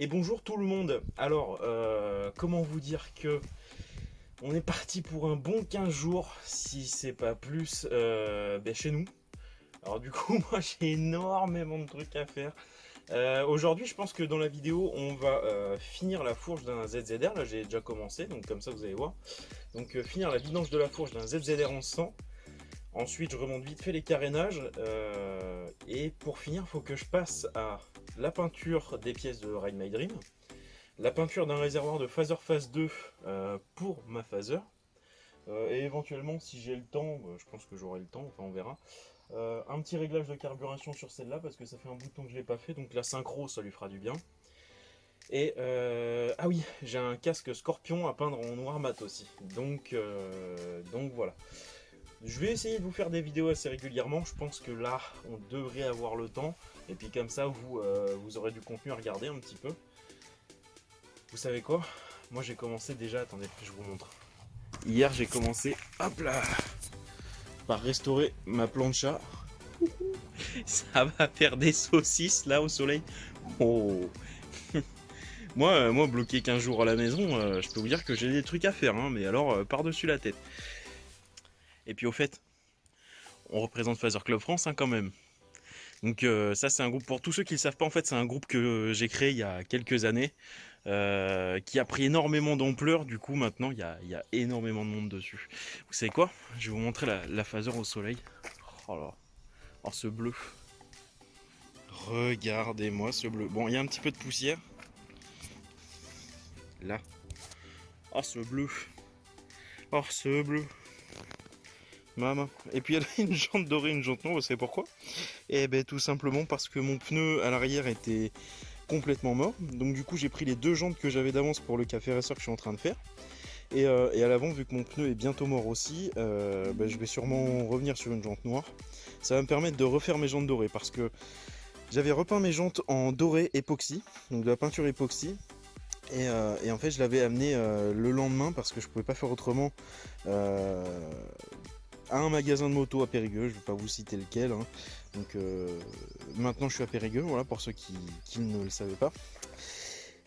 Et bonjour tout le monde. Alors, comment vous dire que on est parti pour un bon 15 jours, si c'est pas plus, chez nous. Alors du coup, moi j'ai énormément de trucs à faire. Aujourd'hui, je pense que dans la vidéo, on va finir la fourche d'un ZZR. Là, j'ai déjà commencé, donc comme ça vous allez voir. Donc finir la vidange de la fourche d'un ZZR en 100. Ensuite, je remonte vite fait les carénages. Et pour finir, il faut que je passe à la peinture des pièces de Ride My Dream, la peinture d'un réservoir de phaser phase 2 pour ma phaser, et éventuellement, si j'ai le temps, je pense que j'aurai le temps, enfin on verra, un petit réglage de carburation sur celle-là parce que ça fait un bout de temps que je ne l'ai pas fait, donc la synchro ça lui fera du bien. Et ah oui, j'ai un casque Scorpion à peindre en noir mat aussi, donc voilà. Je vais essayer de vous faire des vidéos assez régulièrement, je pense que là on devrait avoir le temps, et puis comme ça vous aurez du contenu à regarder un petit peu. Vous savez quoi? Moi j'ai commencé déjà, attendez, je vous montre. Hier j'ai commencé, hop là, par restaurer ma plancha. Ça va faire des saucisses là au soleil. Oh. Moi bloqué 15 jours à la maison, je peux vous dire que j'ai des trucs à faire, hein, mais alors par-dessus la tête. Et puis au fait, on représente Phaser Club France hein, quand même. Donc ça c'est un groupe, pour tous ceux qui ne le savent pas, en fait c'est un groupe que j'ai créé il y a quelques années, qui a pris énormément d'ampleur. Du coup maintenant il y a énormément de monde dessus. Vous savez quoi? Je vais vous montrer la Phaser au soleil. Oh là, oh ce bleu. Regardez-moi ce bleu. Bon, il y a un petit peu de poussière. Là. Oh ce bleu. Oh ce bleu. Maman. Et puis elle a une jante dorée, une jante noire, vous savez pourquoi? Eh ben tout simplement parce que mon pneu à l'arrière était complètement mort. Donc du coup j'ai pris les deux jantes que j'avais d'avance pour le café racer que je suis en train de faire. Et à l'avant, vu que mon pneu est bientôt mort aussi, je vais sûrement revenir sur une jante noire. Ça va me permettre de refaire mes jantes dorées parce que j'avais repeint mes jantes en doré époxy, donc de la peinture époxy. Et en fait je l'avais amené le lendemain parce que je pouvais pas faire autrement, à un magasin de moto à Périgueux, je vais pas vous citer lequel, hein. Donc maintenant je suis à Périgueux, voilà, pour ceux qui ne le savaient pas.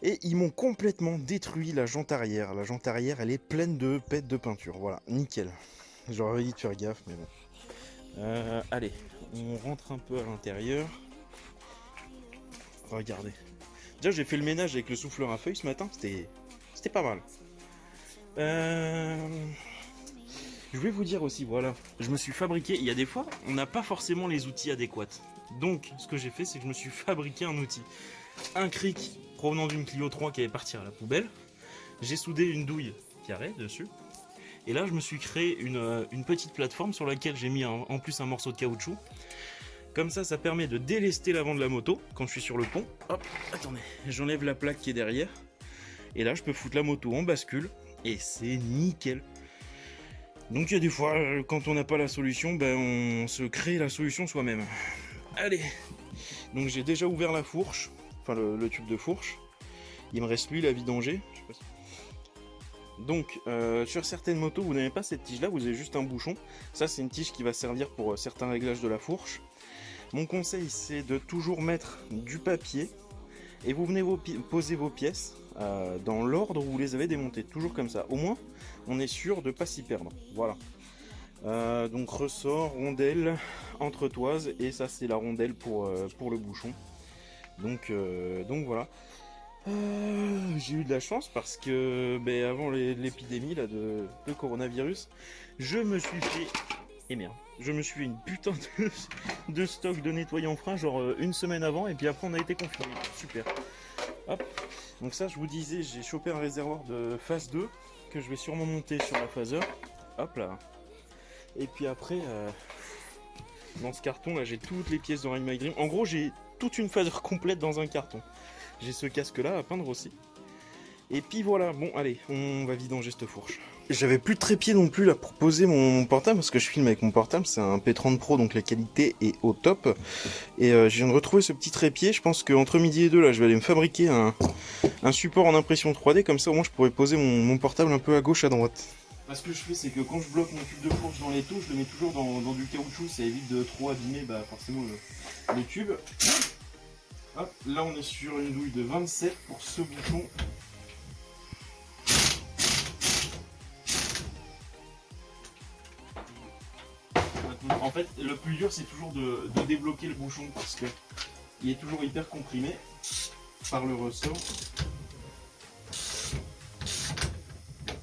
Et ils m'ont complètement détruit la jante arrière. La jante arrière elle est pleine de pètes de peinture, voilà, nickel. J'aurais dit de faire gaffe mais bon. Allez, on rentre un peu à l'intérieur. Regardez. Déjà j'ai fait le ménage avec le souffleur à feuilles ce matin, c'était pas mal. Je vais vous dire aussi, voilà, je me suis fabriqué, il y a des fois, on n'a pas forcément les outils adéquats. Donc, ce que j'ai fait, c'est que je me suis fabriqué un outil. Un cric provenant d'une Clio 3 qui allait partir à la poubelle. J'ai soudé une douille carrée dessus. Et là, je me suis créé une petite plateforme sur laquelle j'ai mis en plus un morceau de caoutchouc. Comme ça permet de délester l'avant de la moto quand je suis sur le pont. Hop, attendez, j'enlève la plaque qui est derrière. Et là, je peux foutre la moto en bascule. Et c'est nickel. Donc il y a des fois, quand on n'a pas la solution, on se crée la solution soi-même. Allez, donc j'ai déjà ouvert la fourche, enfin le tube de fourche. Il me reste lui la vidanger. Donc sur certaines motos, vous n'avez pas cette tige là, vous avez juste un bouchon. Ça c'est une tige qui va servir pour certains réglages de la fourche. Mon conseil c'est de toujours mettre du papier et vous venez poser vos pièces dans l'ordre où vous les avez démontées, toujours comme ça. Au moins, on est sûr de ne pas s'y perdre. Voilà. Donc ressort, rondelle, entretoise, et ça c'est la rondelle pour le bouchon. Donc voilà. J'ai eu de la chance parce que avant l'épidémie là de coronavirus, je me suis fait... Et merde. Je me suis fait une putain de stock de nettoyant frein, genre une semaine avant, et puis après on a été confiné. Super. Hop. Donc ça, je vous disais, j'ai chopé un réservoir de phase 2 que je vais sûrement monter sur la phaser. Hop là. Et puis après, dans ce carton là, j'ai toutes les pièces de Ride My Dream. En gros, j'ai toute une phaser complète dans un carton. J'ai ce casque là à peindre aussi. Et puis voilà, bon allez, on va vidanger cette fourche. J'avais plus de trépied non plus là pour poser mon portable parce que je filme avec mon portable, c'est un P30 Pro donc la qualité est au top. Et je viens de retrouver ce petit trépied, je pense qu'entre midi et deux là je vais aller me fabriquer un support en impression 3D, comme ça au moins je pourrais poser mon portable un peu à gauche à droite. Ce que je fais c'est que quand je bloque mon tube de fourche dans les taux, je le mets toujours dans du caoutchouc, ça évite de trop abîmer forcément le tube. Hop. Hop, là on est sur une douille de 27 pour ce bouton. Maintenant, en fait, le plus dur c'est toujours de débloquer le bouchon parce que il est toujours hyper comprimé par le ressort.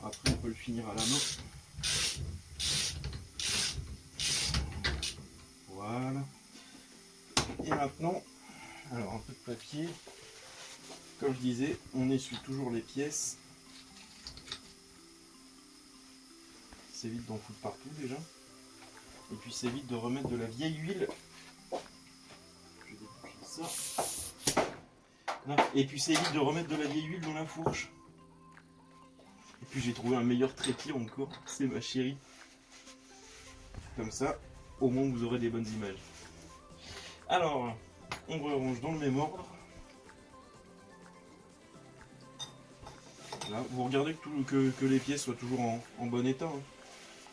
Après on peut le finir à la main. Voilà. Et maintenant, alors un peu de papier. Comme je disais, on essuie toujours les pièces. C'est vite d'en foutre partout déjà. Et puis c'est vite de remettre de la vieille huile. Je vais déboucher ça. Et puis c'est vite de remettre de la vieille huile dans la fourche. Et puis j'ai trouvé un meilleur trépied encore, c'est ma chérie. Comme ça, au moins vous aurez des bonnes images. Alors, on rerange dans le même ordre. Là, vous regardez que les pièces soient toujours en bon état. Hein.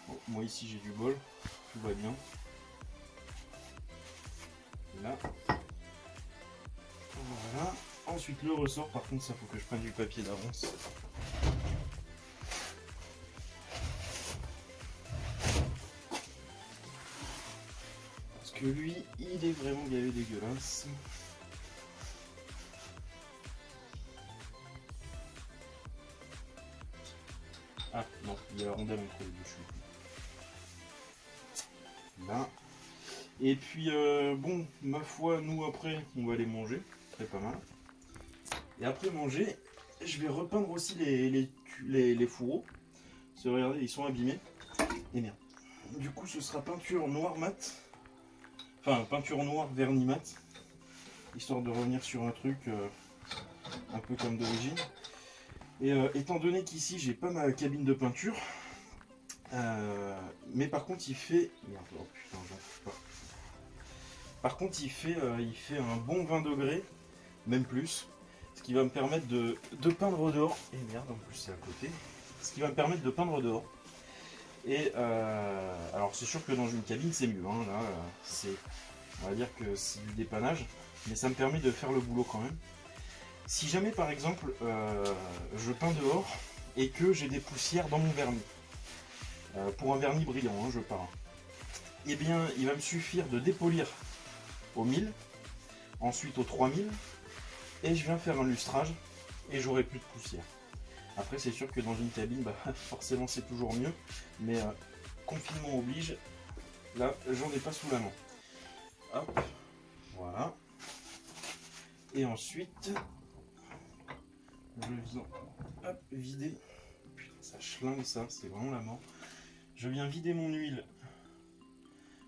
Bon, moi ici j'ai du bol, tout va bien. Là. Voilà. Ensuite le ressort, par contre ça faut que je prenne du papier d'avance. Parce que lui, il est vraiment gavé dégueulasse. Ah non, il y a la rondelle entre les deux, là. Et puis bon, ma foi, nous après, on va aller manger, très pas mal. Et après manger, je vais repeindre aussi les fourreaux. Parce que regardez, ils sont abîmés. Et merde. Du coup, ce sera peinture noire mat. Enfin, peinture noire vernis mat. Histoire de revenir sur un truc un peu comme d'origine. Et étant donné qu'ici, j'ai pas ma cabine de peinture. Mais par contre, il fait... Merde, oh putain, j'en fous pas. Par contre, il fait un bon 20 degrés, même plus. Ce qui va me permettre de peindre dehors. Et merde, en plus c'est à côté. Ce qui va me permettre de peindre dehors. Et alors c'est sûr que dans une cabine c'est mieux. Hein, là, on va dire que c'est du dépannage. Mais ça me permet de faire le boulot quand même. Si jamais par exemple je peins dehors et que j'ai des poussières dans mon vernis. Pour un vernis brillant, hein, je parle. Eh bien, il va me suffire de dépolir au 1000, ensuite au 3000, et je viens faire un lustrage, et j'aurai plus de poussière. Après, c'est sûr que dans une cabine, bah, forcément c'est toujours mieux, mais confinement oblige, là, j'en ai pas sous la main. Hop, voilà. Et ensuite, je viens hop, vider. Putain, ça schlingue ça, c'est vraiment la mort. Je viens vider mon huile.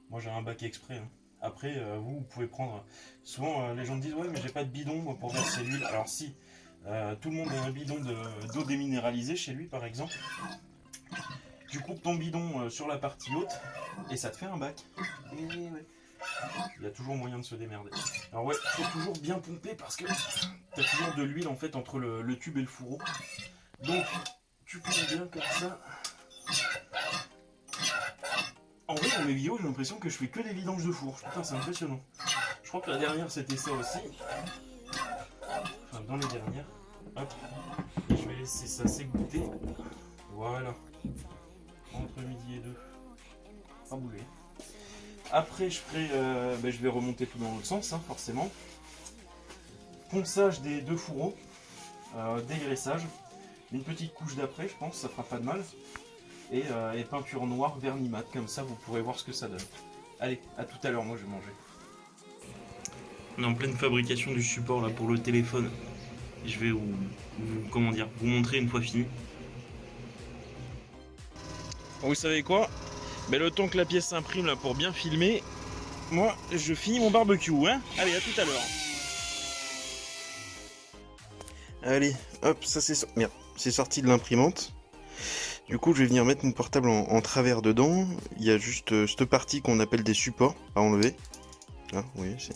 Moi j'ai un bac exprès. Hein. Après, vous pouvez prendre... Souvent les gens me disent ouais mais j'ai pas de bidon moi, pour verser l'huile. Alors si, tout le monde a un bidon d'eau déminéralisée chez lui par exemple. Tu coupes ton bidon sur la partie haute et ça te fait un bac. Et ouais. Il y a toujours moyen de se démerder. Alors ouais, il faut toujours bien pomper parce que tu as toujours de l'huile en fait entre le tube et le fourreau. Donc tu pompes bien comme ça. En vrai, dans mes vidéos, j'ai l'impression que je fais que des vidanges de four. Putain, c'est impressionnant. Je crois que la dernière, c'était ça aussi. Enfin, dans les dernières. Hop. Et je vais laisser ça s'égoutter. Voilà. Entre midi et 2. Pas bouger. Après, je vais remonter tout dans l'autre sens, hein, forcément. Ponçage des deux fourreaux. Dégraissage. Une petite couche d'après, je pense, ça fera pas de mal. Et peinture noire vernis mat, comme ça vous pourrez voir ce que ça donne. Allez, à tout à l'heure, moi je vais manger. On est en pleine fabrication du support là pour le téléphone. Je vais vous montrer une fois fini. Vous savez quoi? Mais le temps que la pièce s'imprime là pour bien filmer, moi je finis mon barbecue, hein. Allez, à tout à l'heure. Allez, hop, ça c'est sorti de l'imprimante. Du coup, je vais venir mettre mon portable en travers dedans. Il y a juste cette partie qu'on appelle des supports à enlever. Ah, oui, c'est...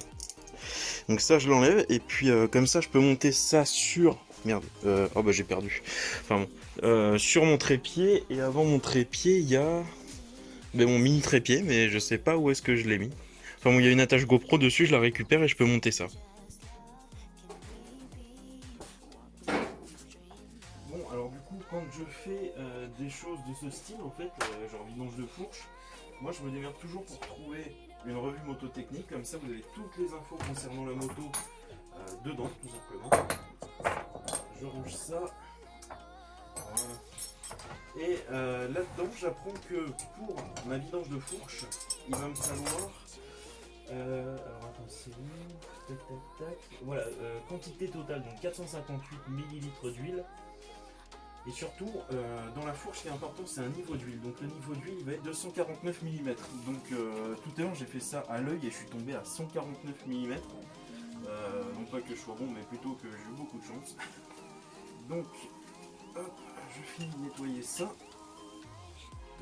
Donc ça, je l'enlève. Et puis, comme ça, je peux monter ça sur... Merde. Oh, bah, j'ai perdu. Enfin bon. Sur mon trépied. Et avant mon trépied, il y a... Ben, mon mini trépied. Mais je sais pas où est-ce que je l'ai mis. Enfin bon, il y a une attache GoPro dessus. Je la récupère et je peux monter ça. Bon, alors du coup, quand je fais des choses de ce style, en fait, genre vidange de fourche, moi je me démerde toujours pour trouver une revue moto technique, comme ça vous avez toutes les infos concernant la moto dedans, tout simplement. Je range ça. Voilà. Et là-dedans, j'apprends que pour ma vidange de fourche, il va me falloir. Alors attends, c'est où? Tac, tac, tac. Voilà, quantité totale, donc 458 ml d'huile. Et surtout, dans la fourche, ce qui est important, c'est un niveau d'huile. Donc le niveau d'huile, il va être de 149 mm. Donc tout à l'heure, j'ai fait ça à l'œil et je suis tombé à 149 mm. Non pas que je sois bon, mais plutôt que j'ai eu beaucoup de chance. Donc, hop, je finis de nettoyer ça.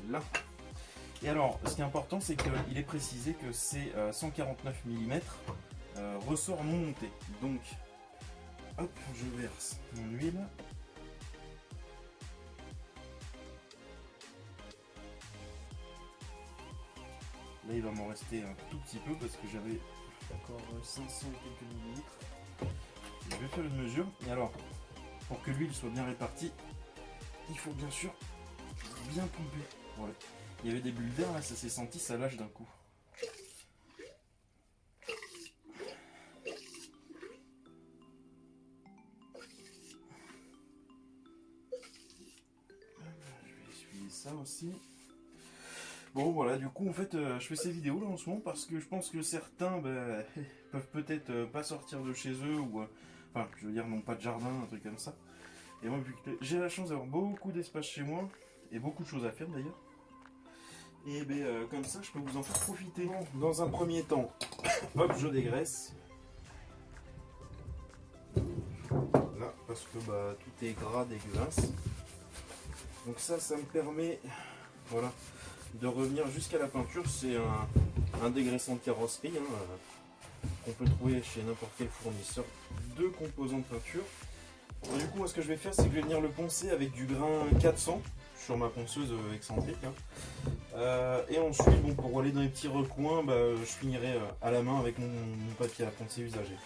Là. Et alors, ce qui est important, c'est qu'il est précisé que c'est 149 mm ressort non monté. Donc, hop, je verse mon huile. Là, il va m'en rester un tout petit peu parce que j'avais encore 500 et quelques millilitres. Je vais faire une mesure. Et alors, pour que l'huile soit bien répartie, il faut bien sûr bien pomper. Voilà. Il y avait des bulles d'air là, ça s'est senti, ça lâche d'un coup. Je vais essuyer ça aussi. Bon voilà, du coup en fait je fais ces vidéos là en ce moment parce que je pense que certains peuvent peut-être pas sortir de chez eux ou enfin je veux dire n'ont pas de jardin, un truc comme ça. Et moi vu que j'ai la chance d'avoir beaucoup d'espace chez moi et beaucoup de choses à faire d'ailleurs. Et comme ça je peux vous en faire profiter. Bon, dans un premier temps, hop je dégraisse. Là parce que tout est gras, dégueulasse. Donc ça me permet voilà de revenir jusqu'à la peinture. C'est un dégraissant de carrosserie qu'on peut trouver chez n'importe quel fournisseur de composants de peinture. Et du coup moi ce que je vais faire c'est que je vais venir le poncer avec du grain 400 sur ma ponceuse excentrique et ensuite bon, pour aller dans les petits recoins je finirai à la main avec mon papier à poncer usagé.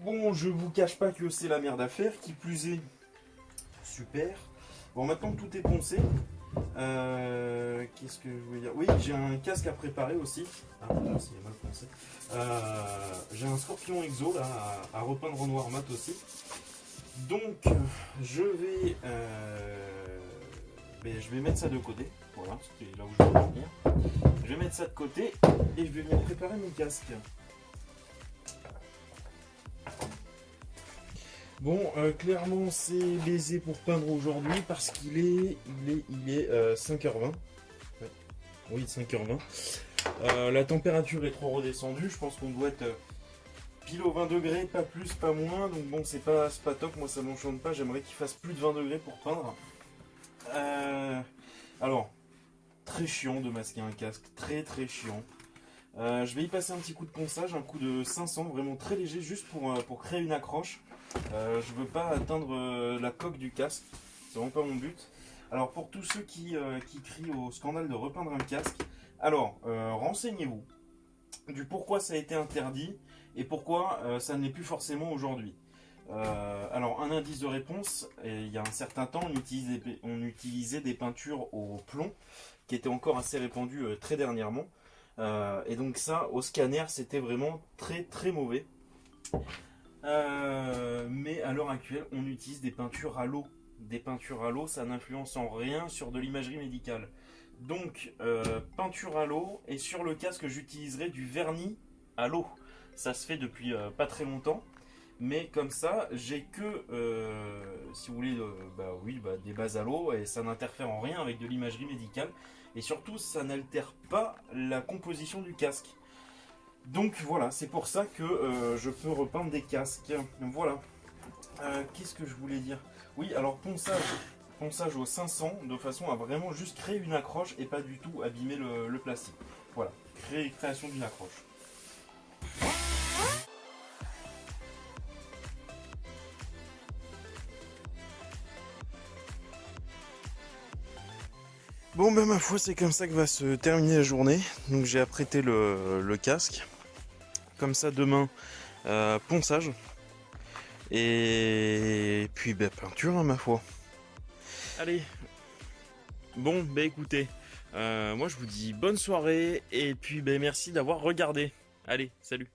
Bon, je vous cache pas que c'est la merde à faire, qui plus est, super. Bon, maintenant que tout est poncé, qu'est-ce que je voulais dire? Oui, j'ai un casque à préparer aussi. Ah putain, c'est mal poncé. J'ai un Scorpion Exo là, à repeindre en noir mat aussi. Donc, je vais mettre ça de côté. Voilà, c'est là où je veux en venir. Je vais mettre ça de côté et je vais venir préparer mon casque. Bon, clairement c'est baisé pour peindre aujourd'hui parce qu'il est 5h20. Ouais. Oui, 5h20. La température est trop redescendue. Je pense qu'on doit être pile aux 20 degrés, pas plus, pas moins. Donc bon, c'est pas top. Moi, ça m'enchante pas. J'aimerais qu'il fasse plus de 20 degrés pour peindre. Alors, très chiant de masquer un casque. Très chiant. Je vais y passer un petit coup de ponçage, un coup de 500, vraiment très léger, juste pour créer une accroche. Je veux pas atteindre la coque du casque, c'est vraiment pas mon but. Alors pour tous ceux qui crient au scandale de repeindre un casque, alors renseignez-vous du pourquoi ça a été interdit et pourquoi ça ne l'est plus forcément aujourd'hui. Alors un indice de réponse, il y a un certain temps on utilisait des peintures au plomb qui étaient encore assez répandues très dernièrement. Et donc ça au scanner c'était vraiment très mauvais. Mais à l'heure actuelle on utilise des peintures à l'eau. Des peintures à l'eau, ça n'influence en rien sur de l'imagerie médicale. Donc peinture à l'eau, et sur le casque j'utiliserai du vernis à l'eau. Ça se fait depuis pas très longtemps. Mais comme ça, j'ai que, si vous voulez, des bases à l'eau et ça n'interfère en rien avec de l'imagerie médicale. Et surtout, ça n'altère pas la composition du casque. Donc voilà, c'est pour ça que je peux repeindre des casques. Voilà. Qu'est-ce que je voulais dire? Oui, alors ponçage au 500 de façon à vraiment juste créer une accroche et pas du tout abîmer le plastique. Voilà, création d'une accroche. Bon ben ma foi c'est comme ça que va se terminer la journée. Donc j'ai apprêté le casque. Comme ça demain ponçage. Et puis ben peinture hein, ma foi. Allez. Bon ben écoutez. Moi je vous dis bonne soirée et puis ben merci d'avoir regardé. Allez, salut.